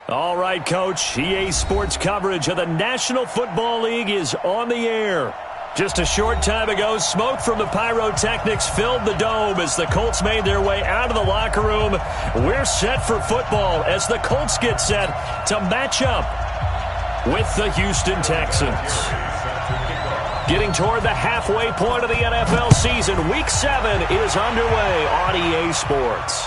All right, Coach. EA Sports coverage of the National Football League is on the air. Just a short time ago, smoke from the pyrotechnics filled the dome as the Colts made their way out of the locker room. We're set for football as the Colts get set to match up with the Houston Texans. Getting toward the halfway point of the NFL season, Week 7 is underway on EA Sports.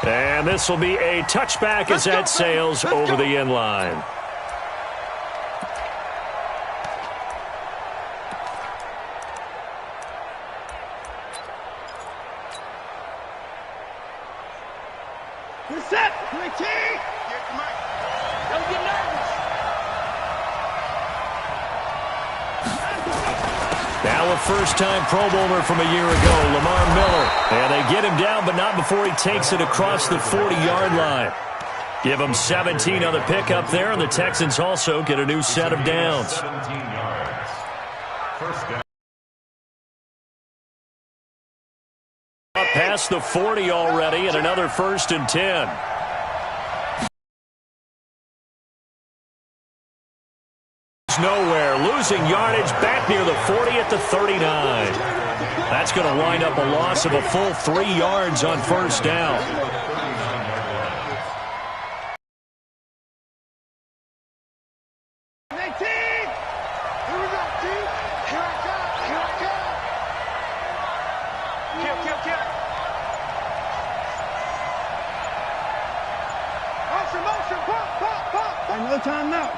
And this will be a touchback as that sails over the end line. Now a first-time Pro Bowler from a year ago, Lamar Miller. And they get him down, but not before he takes it across the 40-yard line. Give him 17 on the pickup there, and the Texans also get a new set of downs. 17 yards. First down. Up past the 40 already, and another 1st and 10. Nowhere, losing yardage back near the 40 at the 39. That's going to wind up a loss of a full 3 yards on first down. No time now.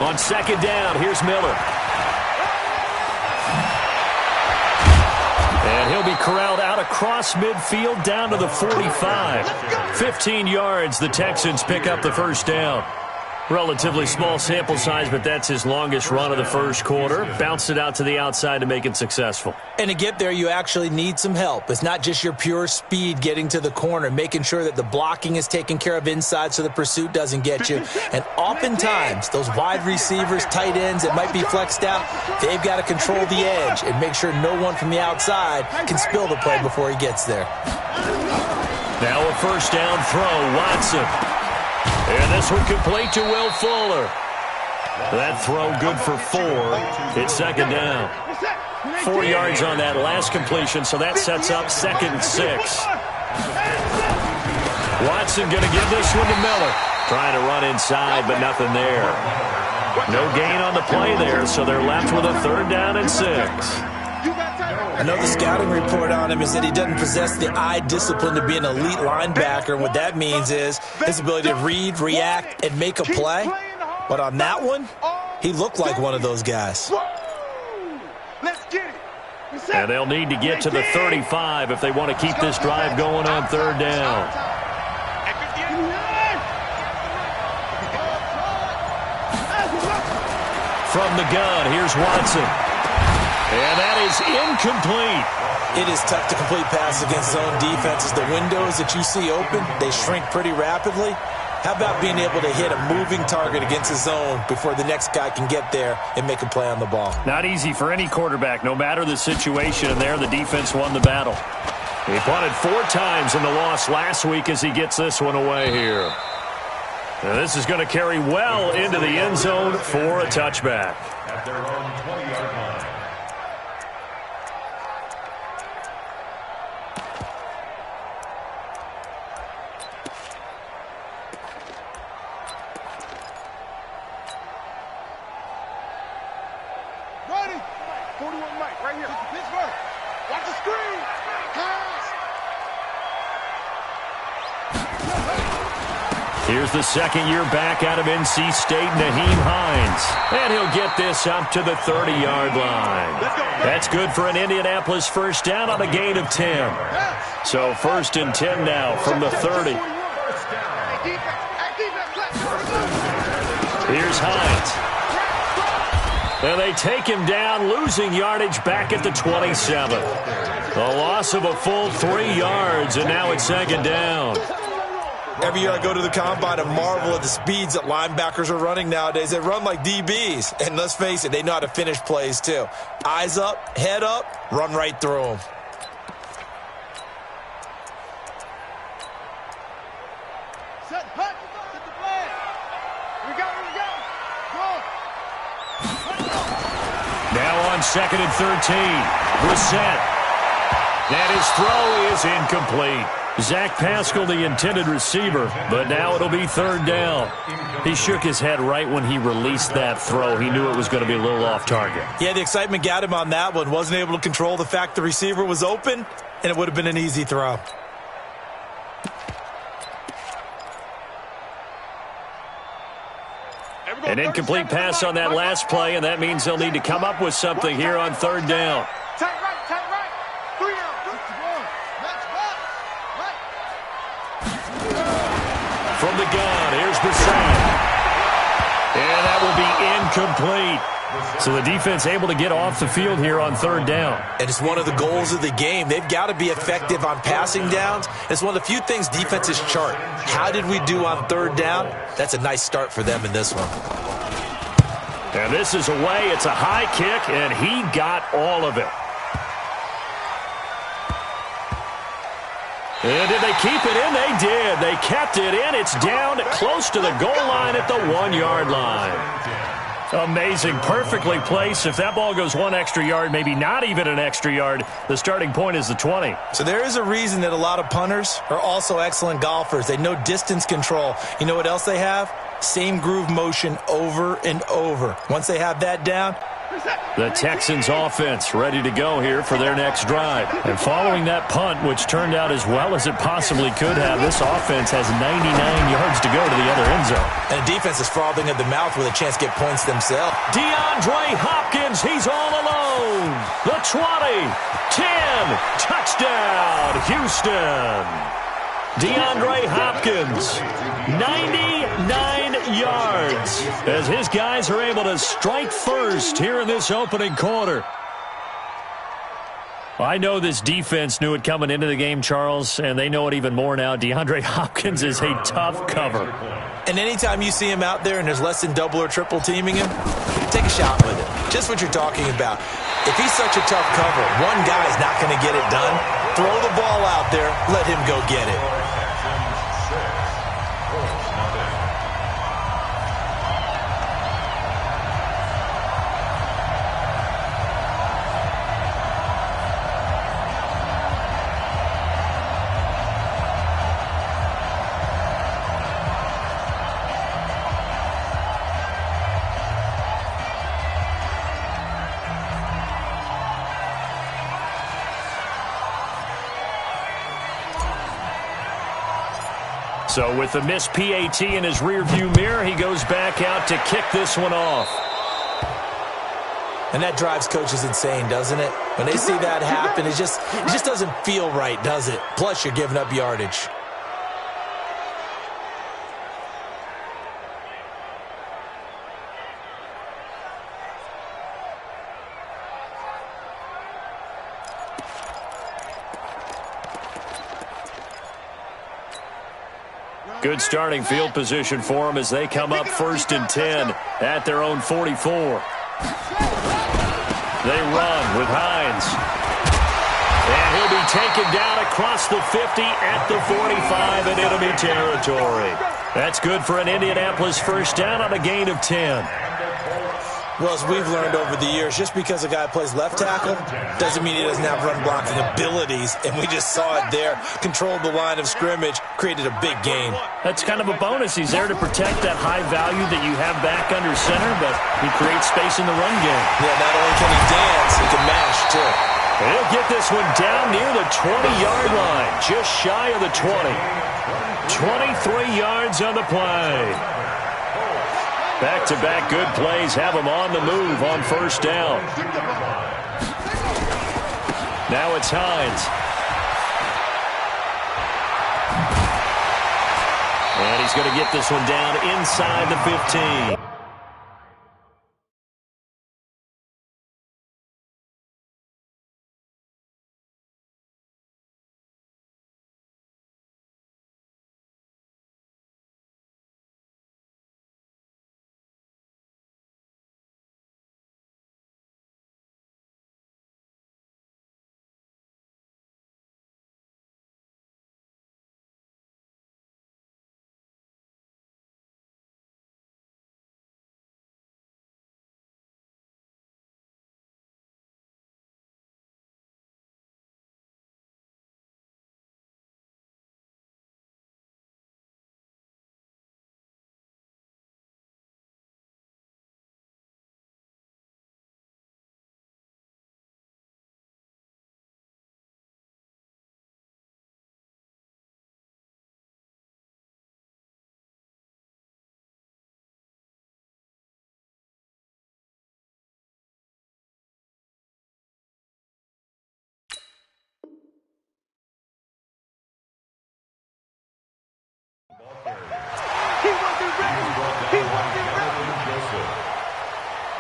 On second down, here's Miller. And he'll be corralled out across midfield down to the 45. 15 yards, the Texans pick up the first down. Relatively small sample size, but that's his longest run of the first quarter. Bounced it out to the outside to make it successful. And to get there, you actually need some help. It's not just your pure speed getting to the corner, making sure that the blocking is taken care of inside so the pursuit doesn't get you. And oftentimes, those wide receivers, tight ends that might be flexed out, they've got to control the edge and make sure no one from the outside can spill the play before he gets there. Now a first down throw, Watson. And this one complete to Will Fuller. That throw good for 4. It's second down. 4 yards on that last completion, so that sets up 2nd and 6. Watson going to give this one to Miller. Trying to run inside, but nothing there. No gain on the play there, so they're left with a 3rd down and 6. I know the scouting report on him is that he doesn't possess the eye discipline to be an elite linebacker. And what that means is his ability to read, react, and make a play. But on that one, he looked like one of those guys. And they'll need to get to the 35 if they want to keep this drive going on 3rd down. From the gun, here's Watson. And that is incomplete. It is tough to complete passes against zone defenses. The windows that you see open, they shrink pretty rapidly. How about being able to hit a moving target against a zone before the next guy can get there and make a play on the ball? Not easy for any quarterback, no matter the situation. And there, the defense won the battle. He punted 4 times in the loss last week as he gets this one away here. Now this is going to carry well into the end zone for a touchback. At their own 20-yard line. Ready? 41 Mike, right here. Pittsburgh. Watch the screen. Pass. Here's the second-year back out of NC State, Naheem Hines. And he'll get this up to the 30-yard line. That's good for an Indianapolis first down on a gain of 10. So 1st and 10 now from the 30. Here's Hines. And they take him down, losing yardage back at the 27. A loss of a full 3 yards, and now it's 2nd down. Every year I go to the combine and marvel at the speeds that linebackers are running nowadays. They run like DBs. And let's face it, they know how to finish plays too. Eyes up, head up, run right through them. We got it. Now on 2nd and 13. Brissett. And his throw is incomplete. Zach Pascal, the intended receiver, but now it'll be 3rd down. He shook his head right when he released that throw. He knew it was going to be a little off target. Yeah, the excitement got him on that one. Wasn't able to control the fact the receiver was open, and it would have been an easy throw. An incomplete pass on that last play, and that means they'll need to come up with something here on 3rd down. Tight right. 3 down. From the gun, here's Brissett. And that will be incomplete. So the defense able to get off the field here on 3rd down. And it's one of the goals of the game. They've got to be effective on passing downs. It's one of the few things defenses chart. How did we do on 3rd down? That's a nice start for them in this one. And this is away. It's a high kick, and he got all of it. And did they keep it in? They did. They kept it in. It's down close to the goal line at the 1-yard line. Amazing. Perfectly placed. If that ball goes 1 extra yard, maybe not even an extra yard, the starting point is the 20. So there is a reason that a lot of punters are also excellent golfers. They know distance control. You know what else they have? Same groove motion over and over. Once they have that down, the Texans offense ready to go here for their next drive. And following that punt, which turned out as well as it possibly could have, this offense has 99 yards to go to the other end zone. And the defense is frothing at the mouth with a chance to get points themselves. DeAndre Hopkins, he's all alone. The 20, 10, touchdown, Houston. DeAndre Hopkins, 99 yards, as his guys are able to strike first here in this opening quarter. I know this defense knew it coming into the game, Charles, and they know it even more now. DeAndre Hopkins is a tough cover. And anytime you see him out there and there's less than double or triple teaming him, take a shot with it. Just what you're talking about. If he's such a tough cover, one guy's not going to get it done. Throw the ball out there, let him go get it. So with the missed PAT in his rearview mirror, he goes back out to kick this one off. And that drives coaches insane, doesn't it? When they see that happen, it just doesn't feel right, does it? Plus, you're giving up yardage. Good starting field position for them as they come up 1st and 10 at their own 44. They run with Hines. And he'll be taken down across the 50 at the 45 in enemy territory. That's good for an Indianapolis first down on a gain of 10. Well, as we've learned over the years, just because a guy plays left tackle doesn't mean he doesn't have run blocking abilities, and we just saw it there. Controlled the line of scrimmage, created a big gain. That's kind of a bonus. He's there to protect that high value that you have back under center, but he creates space in the run game. Yeah, not only can he dance, he can mash, too. And he'll get this one down near the 20-yard line, just shy of the 20. 23 yards on the play. Back-to-back good plays have him on the move on first down. Now it's Hines. And he's going to get this one down inside the 15.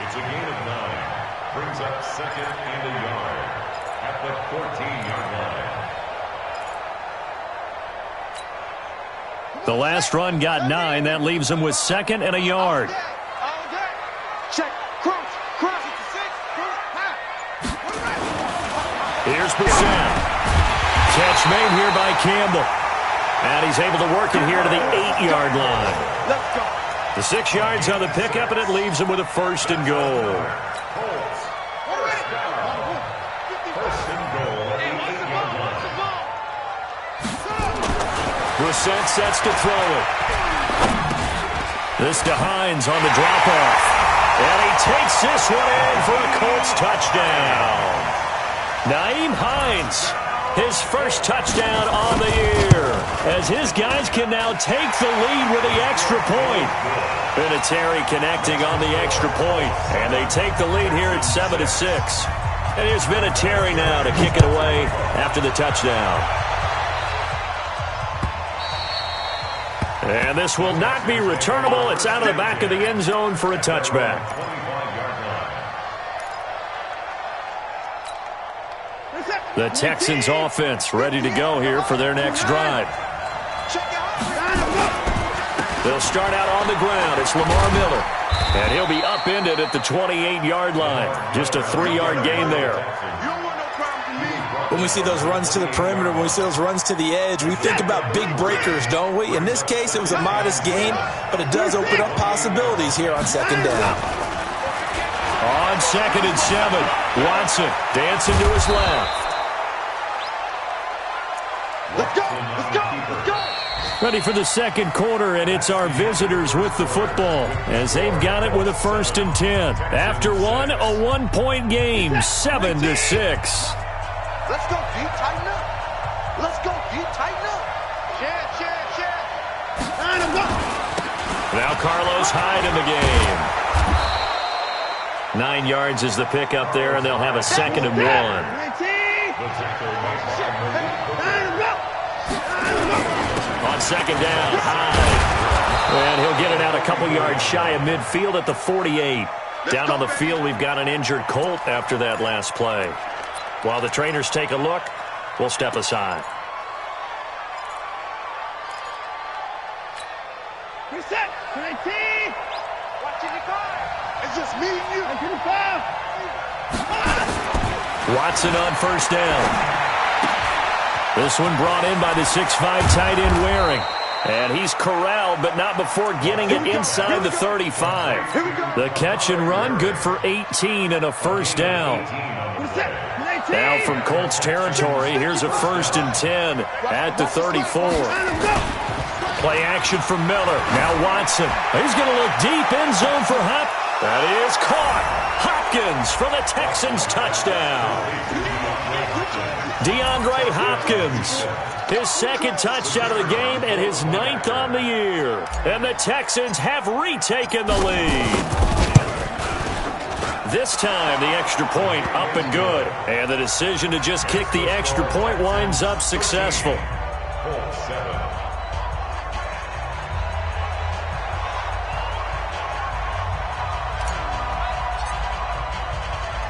It's a gain of 9. Brings up second and a yard at the 14-yard line. The last run got 9. That leaves him with second and a yard. Check. Cross. Here's Brissett. Catch made here by Campbell. And he's able to work it here to the 8-yard line. Let's go. The 6 yards on the pickup, and it leaves him with a first and goal. Colts. First down. First and goal at the 8-yard line. Brissett sets to throw it. This to Hines on the drop-off. And he takes this one in for a Colts touchdown. Nyheim Hines, his first touchdown on the year, as his guys can now take the lead with the extra point. Vinatieri connecting on the extra point, and they take the lead here at 7-6. And here's Vinatieri now to kick it away after the touchdown. And this will not be returnable. It's out of the back of the end zone for a touchback. The Texans offense ready to go here for their next drive. They'll start out on the ground. It's Lamar Miller. And he'll be upended at the 28-yard line. Just a 3-yard gain there. When we see those runs to the perimeter, when we see those runs to the edge, we think about big breakers, don't we? In this case, it was a modest gain, but it does open up possibilities here on second down. On 2nd and 7, Watson dancing to his left. Let's go. Ready for the second quarter, and it's our visitors with the football as they've got it with a 1st and 10. After one, a 1-point game, 7-6. Let's go, D. Tighten up. Let's go, D. Tighten up. Share. Line him up. Now Carlos Hyde in the game. 9 yards is the pickup there, and they'll have a 2nd and 1. On 2nd down, Hyde. And he'll get it out a couple yards shy of midfield at the 48. Down on the field, we've got an injured Colt after that last play. While the trainers take a look, we'll step aside. Reset. 19. Watching the car. It's just me and you. 25. Watson on 1st down. This one brought in by the 6'5" tight end Waring. And he's corralled, but not before getting it inside the 35. The catch and run, good for 18 and a 1st down. Now from Colts territory, here's a 1st and 10 at the 34. Play action from Miller. Now Watson. He's going to look deep, end zone for Hop. That is caught. Hopkins for the Texans touchdown. DeAndre Hopkins. His 2nd touchdown of the game and his 9th on the year. And the Texans have retaken the lead. This time, the extra point up and good. And the decision to just kick the extra point winds up successful.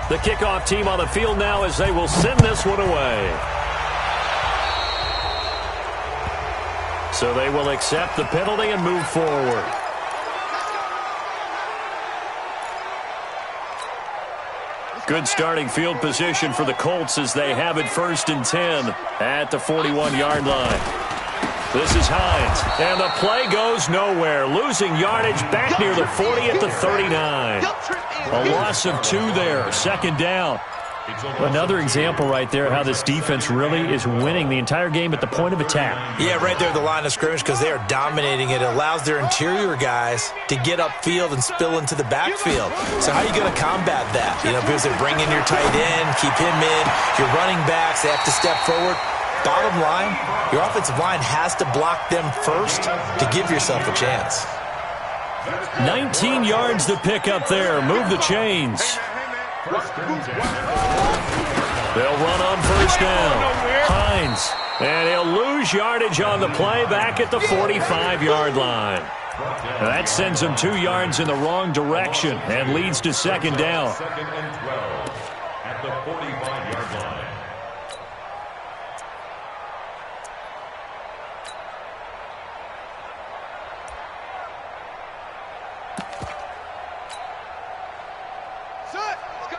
The kickoff team on the field now as they will send this one away. So they will accept the penalty and move forward. Good starting field position for the Colts as they have it 1st and 10 at the 41-yard line. This is Hines, and the play goes nowhere. Losing yardage back near the 40 at the 39. A loss of 2 there, 2nd down. Another example right there how this defense really is winning the entire game at the point of attack. Yeah, right there at the line of scrimmage because they are dominating it. It allows their interior guys to get upfield and spill into the backfield. So how are you going to combat that? You know, because they bring in your tight end, keep him in. Your running backs, they have to step forward. Bottom line, your offensive line has to block them first to give yourself a chance. 19 yards to pick up there. Move the chains. They'll run on 1st down. Hines. And he'll lose yardage on the play back at the 45-yard line. That sends them 2 yards in the wrong direction and leads to second down. Second and 12 at the 45-yard line.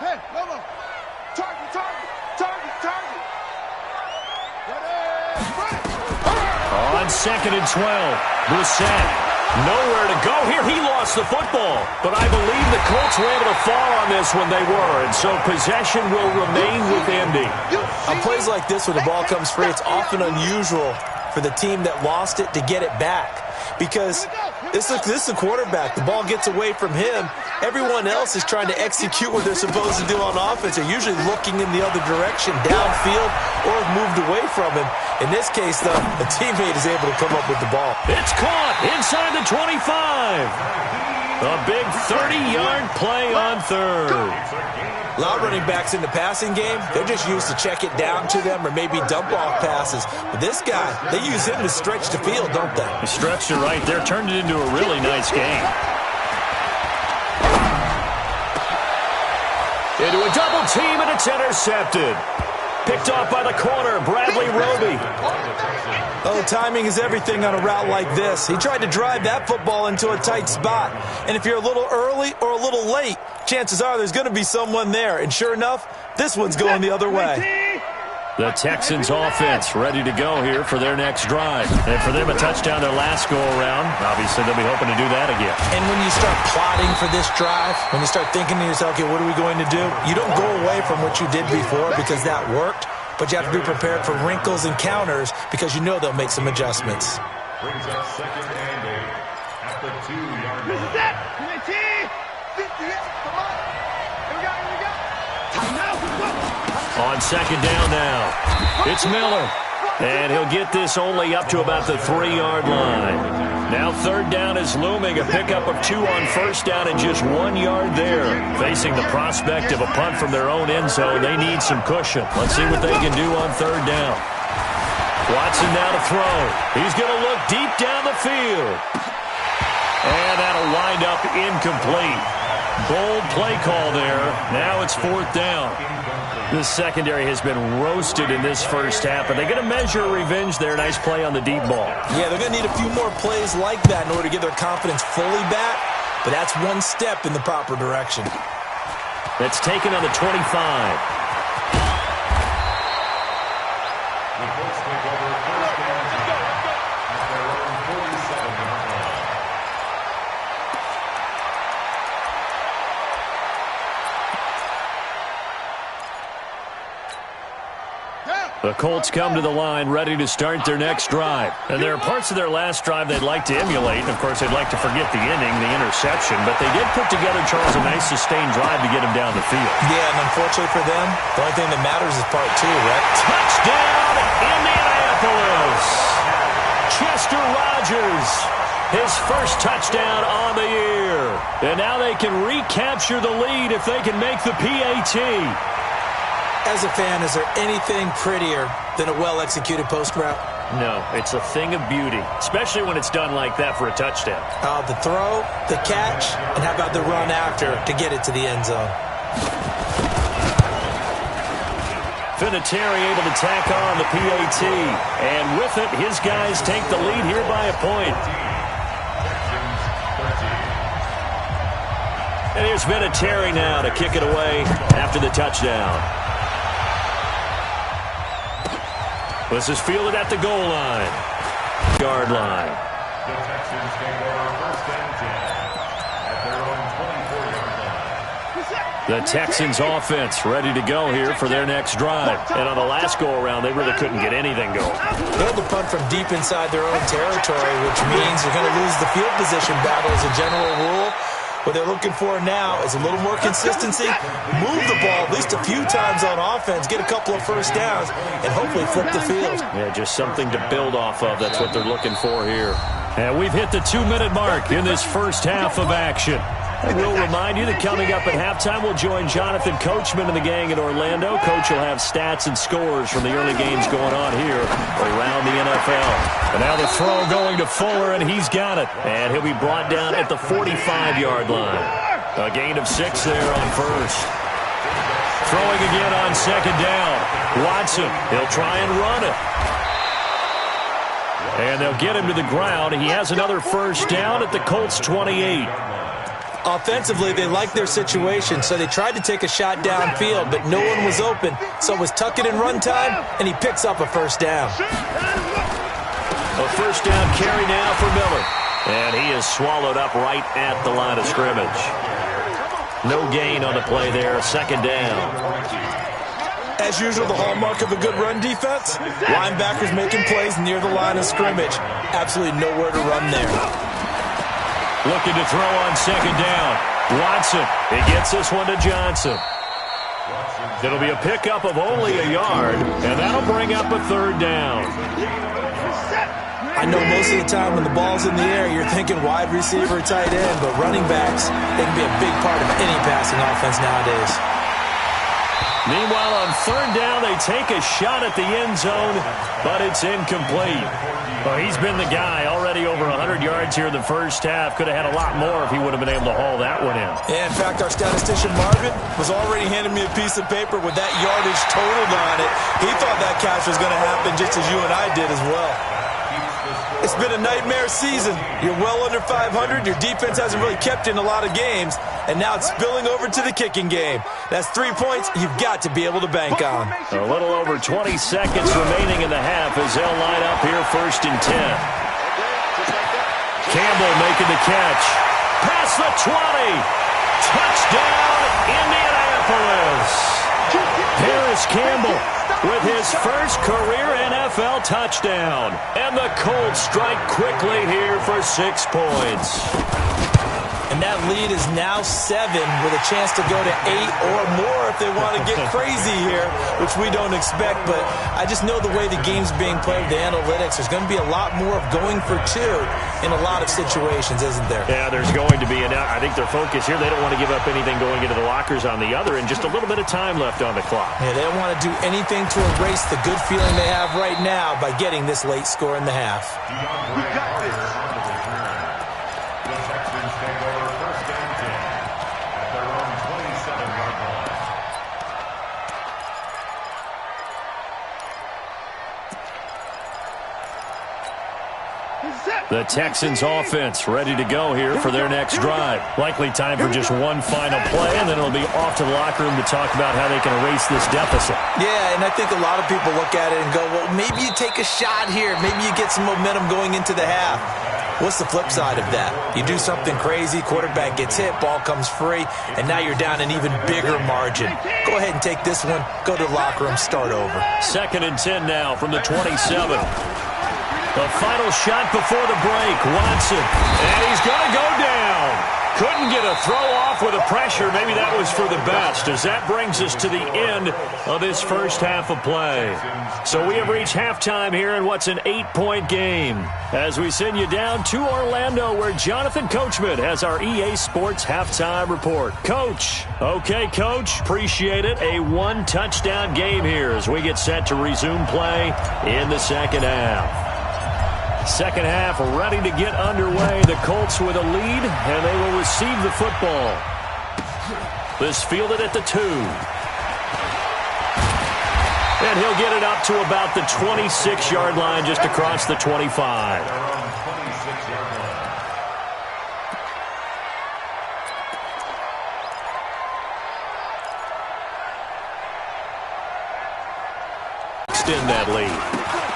Hey, Lobo. Target. On second and 12, Brissett. Nowhere to go here. He lost the football. But I believe the Colts were able to fall on this when they were. And so possession will remain with Indy. On plays like this where the ball comes free, it's often unusual for the team that lost it to get it back. Because this is a quarterback. The ball gets away from him. Everyone else is trying to execute what they're supposed to do on offense. They're usually looking in the other direction, downfield, or have moved away from him. In this case, though, a teammate is able to come up with the ball. It's caught inside the 25. A big 30-yard play on third. A lot of running backs in the passing game, they're just used to check it down to them or maybe dump-off passes. But this guy, they use him to stretch the field, don't they? He stretched it right there, turned it into a really nice game. Into a double team, and it's intercepted. Picked off by the corner, Bradley Roby. Oh, timing is everything on a route like this. He tried to drive that football into a tight spot. And if you're a little early or a little late, chances are there's going to be someone there. And sure enough, this one's going the other way. The Texans offense ready to go here for their next drive. And for them, a touchdown their last go-around. Obviously, they'll be hoping to do that again. And when you start plotting for this drive, when you start thinking to yourself, okay, what are we going to do? You don't go away from what you did before because that worked, but you have to be prepared for wrinkles and counters because you know they'll make some adjustments. Brings up second and 8 at the 2-yard line. On second down now, it's Miller. And he'll get this only up to about the 3-yard line. Now third down is looming, a pickup of 2 on first down and just 1 yard there. Facing the prospect of a punt from their own end zone, they need some cushion. Let's see what they can do on third down. Watson now to throw. He's going to look deep down the field. And that'll wind up incomplete. Bold play call there. Now it's fourth down. This secondary has been roasted in this first half, but they're going to measure revenge there. Nice play on the deep ball. Yeah, they're going to need a few more plays like that in order to get their confidence fully back, but that's one step in the proper direction. That's taken on the 25. The Colts come to the line ready to start their next drive. And there are parts of their last drive they'd like to emulate. And, of course, they'd like to forget the inning, the interception. But they did put together, Charles, a nice sustained drive to get him down the field. Yeah, and unfortunately for them, the only thing that matters is part 2, right? Touchdown, Indianapolis! Chester Rogers, his first touchdown on the year. And now they can recapture the lead if they can make the PAT. As a fan, is there anything prettier than a well-executed post route? No, it's a thing of beauty, especially when it's done like that for a touchdown. The throw, the catch, and how about the run after to get it to the end zone? Vinatieri able to tack on the PAT. And with it, his guys take the lead here by a point. And here's Vinatieri now to kick it away after the touchdown. This is fielded at the goal line. Yard line. The Texans take over first and 10 at their own 24-yard line. The Texans offense ready to go here for their next drive. And on the last go-around, they really couldn't get anything going. They had to punt from deep inside their own territory, which means you're going to lose the field position battle as a general rule. What they're looking for now is a little more consistency, move the ball at least a few times on offense, get a couple of first downs, and hopefully flip the field. Yeah, just something to build off of. That's what they're looking for here. And we've hit the 2-minute mark in this first half of action. I will remind you that coming up at halftime, we'll join Jonathan Coachman and the gang in Orlando. Coach will have stats and scores from the early games going on here around the NFL. And now the throw going to Fuller, and he's got it. And he'll be brought down at the 45-yard line. A gain of 6 there on first. Throwing again on second down. Watson, he'll try and run it. And they'll get him to the ground. He has another first down at the Colts 28. Offensively, they liked their situation, so they tried to take a shot downfield, but no one was open. So it was tuck it in run time, and he picks up a first down. A first down carry now for Miller. And he is swallowed up right at the line of scrimmage. No gain on the play there, second down. As usual, the hallmark of a good run defense, linebackers making plays near the line of scrimmage. Absolutely nowhere to run there. Looking to throw on second down. Watson, he gets this one to Johnson. It'll be a pickup of only a yard, and that'll bring up a third down. I know most of the time when the ball's in the air, you're thinking wide receiver, tight end, but running backs, they can be a big part of any passing offense nowadays. Meanwhile, on third down, they take a shot at the end zone, but it's incomplete. Well, he's been the guy already over 100 yards here in the first half. Could have had a lot more if he would have been able to haul that one in. Yeah, in fact, our statistician Marvin was already handing me a piece of paper with that yardage totaled on it. He thought that catch was going to happen just as you and I did as well. It's been a nightmare season. You're well under 500. Your defense hasn't really kept in a lot of games. And now it's spilling over to the kicking game. That's 3 points you've got to be able to bank on. A little over 20 seconds remaining in the half as they'll line up here first and 10. Campbell making the catch. Past the 20. Touchdown, Indianapolis. Paris Campbell with his first career NFL touchdown. And the Colts strike quickly here for 6 points. And that lead is now 7 with a chance to go to 8 or more if they want to get crazy here, which we don't expect. But I just know the way the game's being played with the analytics, there's going to be a lot more of going for 2 in a lot of situations, isn't there? Yeah, there's going to be. And I think their focus here, they don't want to give up anything going into the lockers on the other, and just a little bit of time left on the clock. Yeah, they don't want to do anything to erase the good feeling they have right now by getting this late score in the half. We got this. The Texans take over first and 10 at their own 27-yard line. The Texans offense ready to go here for their next drive. Likely time for just one final play, and then it'll be off to the locker room to talk about how they can erase this deficit. Yeah, and I think a lot of people look at it and go, well, maybe you take a shot here. Maybe you get some momentum going into the half. What's the flip side of that? You do something crazy, quarterback gets hit, ball comes free, and now you're down an even bigger margin. Go ahead and take this one, go to the locker room, start over. Second and 10 now from the 27. The final shot before the break, Watson, and he's going to go down. Couldn't get a throw off with the pressure. Maybe that was for the best, as that brings us to the end of this first half of play. So we have reached halftime here in what's an 8-point game, as we send you down to Orlando, where Jonathan Coachman has our EA Sports halftime report. Coach. Okay, Coach, appreciate it. A 1-touchdown game here as we get set to resume play in the second half. Second half ready to get underway. The Colts with a lead, and they will receive the football. This fielded at the 2. And he'll get it up to about the 26-yard line, just across the 25. Extend that lead.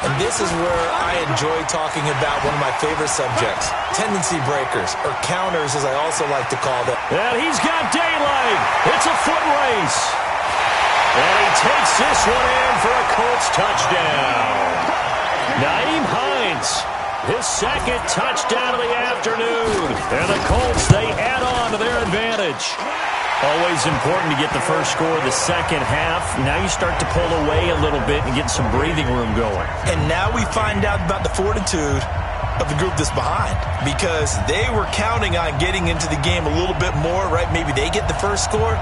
And this is where I enjoy talking about one of my favorite subjects, tendency breakers, or counters as I also like to call them. And he's got daylight. It's a foot race. And he takes this one in for a Colts touchdown. Nyheim Hines, his second touchdown of the afternoon. And the Colts, they add on to their advantage. Always important to get the first score of the second half. Now you start to pull away a little bit and get some breathing room going. And now we find out about the fortitude of the group that's behind because they were counting on getting into the game a little bit more, right? Maybe they get the first score.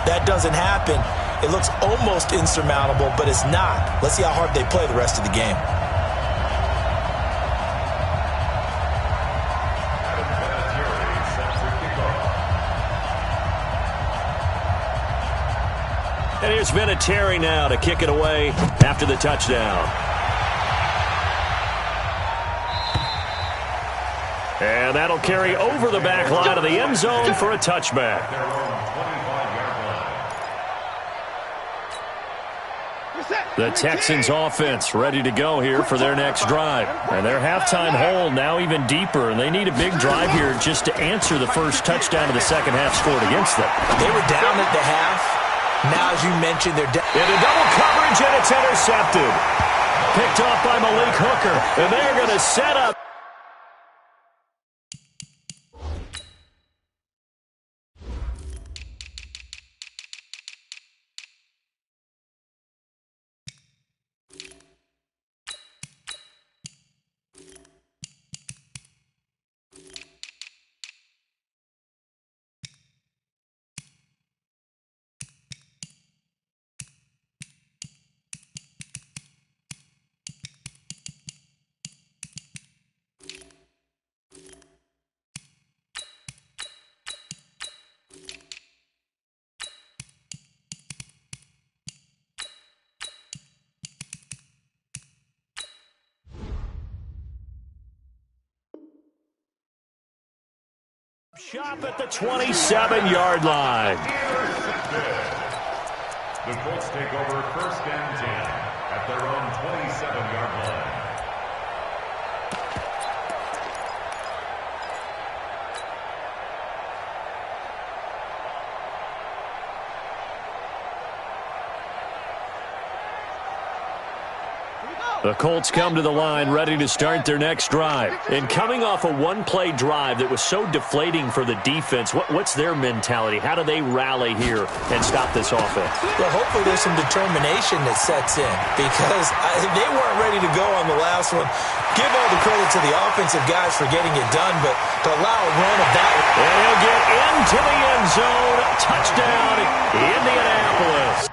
That doesn't happen. It looks almost insurmountable, but it's not. Let's see how hard they play the rest of the game. And here's Vinatieri now to kick it away after the touchdown. And that'll carry over the back line of the end zone for a touchback. The Texans offense ready to go here for their next drive. And their halftime hole now even deeper, and they need a big drive here just to answer the first touchdown of the second half scored against them. They were down at the half. Now, as you mentioned, they're down. Into double coverage, and it's intercepted. Picked off by Malik Hooker, and they're going to set up. Shop at the 27-yard line. The Colts take over first and 10 at their own 27-yard line. The Colts come to the line ready to start their next drive. And coming off a one-play drive that was so deflating for the defense, what's their mentality? How do they rally here and stop this offense? Well, hopefully there's some determination that sets in because they weren't ready to go on the last one. Give all the credit to the offensive guys for getting it done, but to allow a run of that. And he'll get into the end zone. Touchdown, Indianapolis.